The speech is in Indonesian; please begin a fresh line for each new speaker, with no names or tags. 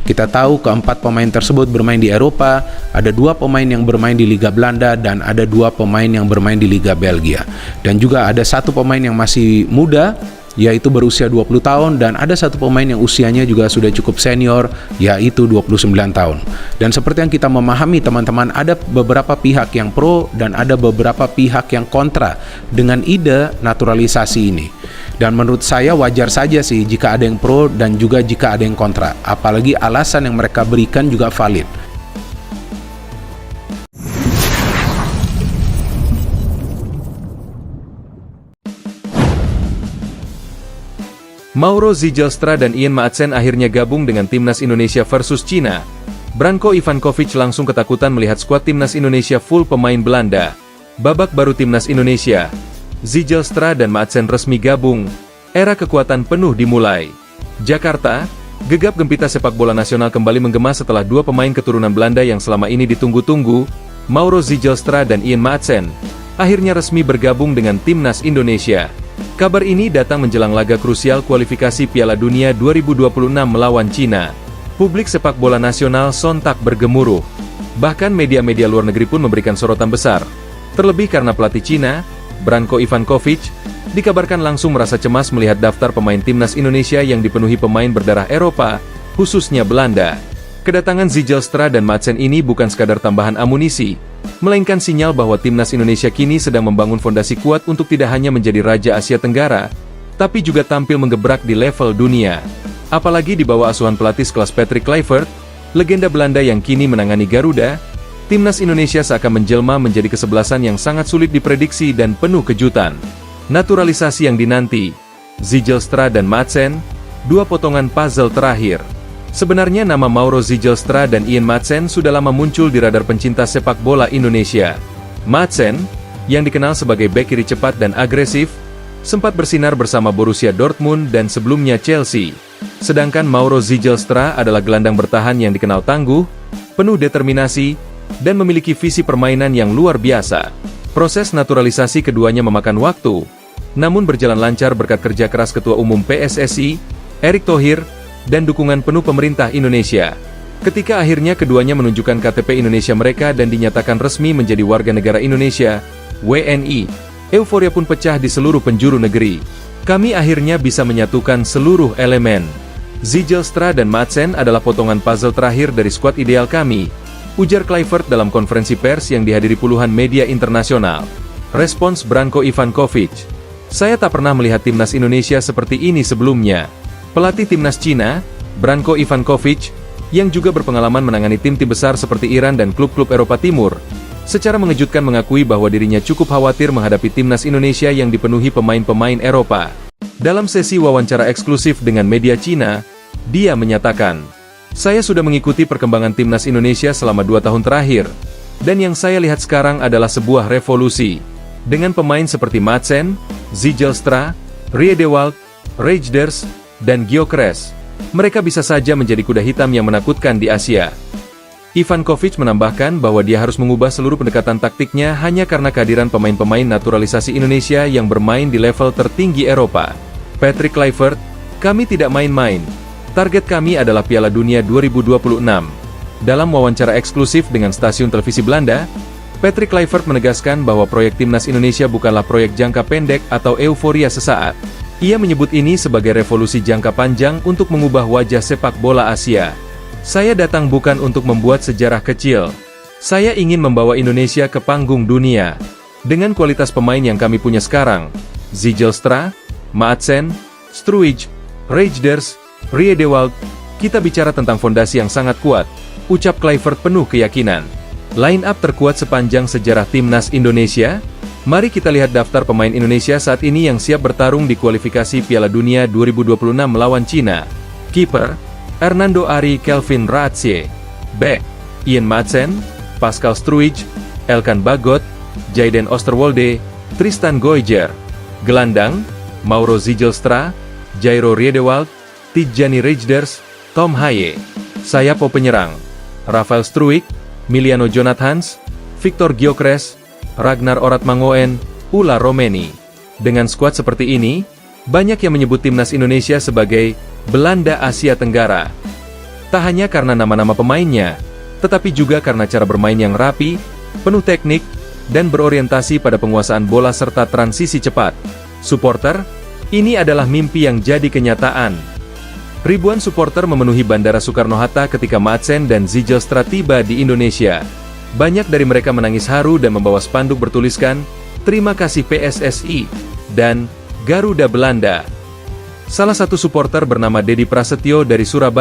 Kita tahu keempat pemain tersebut bermain di Eropa, ada 2 pemain yang bermain di Liga Belanda dan ada 2 pemain yang bermain di Liga Belgia. Dan juga ada 1 pemain yang masih muda, yaitu berusia 20 tahun, dan ada 1 pemain yang usianya juga sudah cukup senior, yaitu 29 tahun. Dan seperti yang kita memahami teman-teman, ada beberapa pihak yang pro dan ada beberapa pihak yang kontra dengan ide naturalisasi ini. Dan menurut saya wajar saja sih jika ada yang pro dan juga jika ada yang kontra, apalagi alasan yang mereka berikan juga valid.
Mauro Zijlstra dan Ian Maatsen akhirnya gabung dengan timnas Indonesia versus Cina. Branko Ivankovic langsung ketakutan melihat skuad timnas Indonesia full pemain Belanda. Babak baru timnas Indonesia, Zijlstra dan Maatsen resmi gabung. Era kekuatan penuh dimulai. Jakarta, gegap gempita sepak bola nasional kembali menggema setelah 2 pemain keturunan Belanda yang selama ini ditunggu-tunggu, Mauro Zijlstra dan Ian Maatsen, akhirnya resmi bergabung dengan timnas Indonesia. Kabar ini datang menjelang laga krusial kualifikasi Piala Dunia 2026 melawan Cina. Publik sepak bola nasional sontak bergemuruh. Bahkan media-media luar negeri pun memberikan sorotan besar. Terlebih karena pelatih Cina, Branko Ivankovic, dikabarkan langsung merasa cemas melihat daftar pemain timnas Indonesia yang dipenuhi pemain berdarah Eropa, khususnya Belanda. Kedatangan Zijlstra dan Maatsen ini bukan sekadar tambahan amunisi, melainkan sinyal bahwa timnas Indonesia kini sedang membangun fondasi kuat untuk tidak hanya menjadi Raja Asia Tenggara, tapi juga tampil menggebrak di level dunia. Apalagi di bawah asuhan pelatih kelas Patrick Kluivert, legenda Belanda yang kini menangani Garuda, timnas Indonesia seakan menjelma menjadi kesebelasan yang sangat sulit diprediksi dan penuh kejutan. Naturalisasi yang dinanti, Zijlstra dan Maatsen, 2 potongan puzzle terakhir. Sebenarnya nama Mauro Zijlstra dan Ian Maatsen sudah lama muncul di radar pencinta sepak bola Indonesia. Maatsen, yang dikenal sebagai bek kiri cepat dan agresif, sempat bersinar bersama Borussia Dortmund dan sebelumnya Chelsea. Sedangkan Mauro Zijlstra adalah gelandang bertahan yang dikenal tangguh, penuh determinasi, dan memiliki visi permainan yang luar biasa. Proses naturalisasi keduanya memakan waktu, namun berjalan lancar berkat kerja keras Ketua Umum PSSI, Erick Thohir, dan dukungan penuh pemerintah Indonesia. Ketika akhirnya keduanya menunjukkan KTP Indonesia mereka dan dinyatakan resmi menjadi warga negara Indonesia, WNI, euforia pun pecah di seluruh penjuru negeri. Kami akhirnya bisa menyatukan seluruh elemen. Zijlstra dan Maatsen adalah potongan puzzle terakhir dari skuad ideal kami, ujar Kluivert dalam konferensi pers yang dihadiri puluhan media internasional. Respons Branko Ivankovic, saya tak pernah melihat timnas Indonesia seperti ini sebelumnya. Pelatih timnas Cina, Branko Ivankovic, yang juga berpengalaman menangani tim-tim besar seperti Iran dan klub-klub Eropa Timur, secara mengejutkan mengakui bahwa dirinya cukup khawatir menghadapi timnas Indonesia yang dipenuhi pemain-pemain Eropa. Dalam sesi wawancara eksklusif dengan media Cina, dia menyatakan, saya sudah mengikuti perkembangan timnas Indonesia selama 2 tahun terakhir, dan yang saya lihat sekarang adalah sebuah revolusi. Dengan pemain seperti Maatsen, Zijlstra, Riedewald, Reijnders, dan Gyökeres, mereka bisa saja menjadi kuda hitam yang menakutkan di Asia. Ivankovic menambahkan bahwa dia harus mengubah seluruh pendekatan taktiknya hanya karena kehadiran pemain-pemain naturalisasi Indonesia yang bermain di level tertinggi Eropa. Patrick Kluivert, kami tidak main-main. Target kami adalah Piala Dunia 2026. Dalam wawancara eksklusif dengan stasiun televisi Belanda, Patrick Kluivert menegaskan bahwa proyek timnas Indonesia bukanlah proyek jangka pendek atau euforia sesaat. Ia menyebut ini sebagai revolusi jangka panjang untuk mengubah wajah sepak bola Asia. Saya datang bukan untuk membuat sejarah kecil. Saya ingin membawa Indonesia ke panggung dunia. Dengan kualitas pemain yang kami punya sekarang, Zijlstra, Maatsen, Struijk, Reijnders, Riedewald, kita bicara tentang fondasi yang sangat kuat, ucap Kluivert penuh keyakinan. Line up terkuat sepanjang sejarah timnas Indonesia? Mari kita lihat daftar pemain Indonesia saat ini yang siap bertarung di kualifikasi Piala Dunia 2026 melawan Cina. Kiper, Hernando Ari Kelvin Raatse. Bek, Ian Maatsen, Pascal Struijk, Elkan Bagot, Jayden Oosterwolde, Tristan Goijer. Gelandang, Mauro Zijlstra, Jairo Riedewald, Tidjani Reijnders, Tom Haye. Sayap penyerang, Rafael Struijk, Miliano Jonathans, Victor Gyökeres, Ragnar Oratmangoen, Ula Romeni. Dengan skuad seperti ini, banyak yang menyebut timnas Indonesia sebagai Belanda Asia Tenggara. Tak hanya karena nama-nama pemainnya, tetapi juga karena cara bermain yang rapi, penuh teknik, dan berorientasi pada penguasaan bola serta transisi cepat. Supporter, ini adalah mimpi yang jadi kenyataan. Ribuan supporter memenuhi Bandara Soekarno-Hatta ketika Madsen dan Zijlstra tiba di Indonesia. Banyak dari mereka menangis haru dan membawa spanduk bertuliskan, "Terima kasih PSSI," dan "Garuda Belanda." Salah satu supporter bernama Dedi Prasetyo dari Surabaya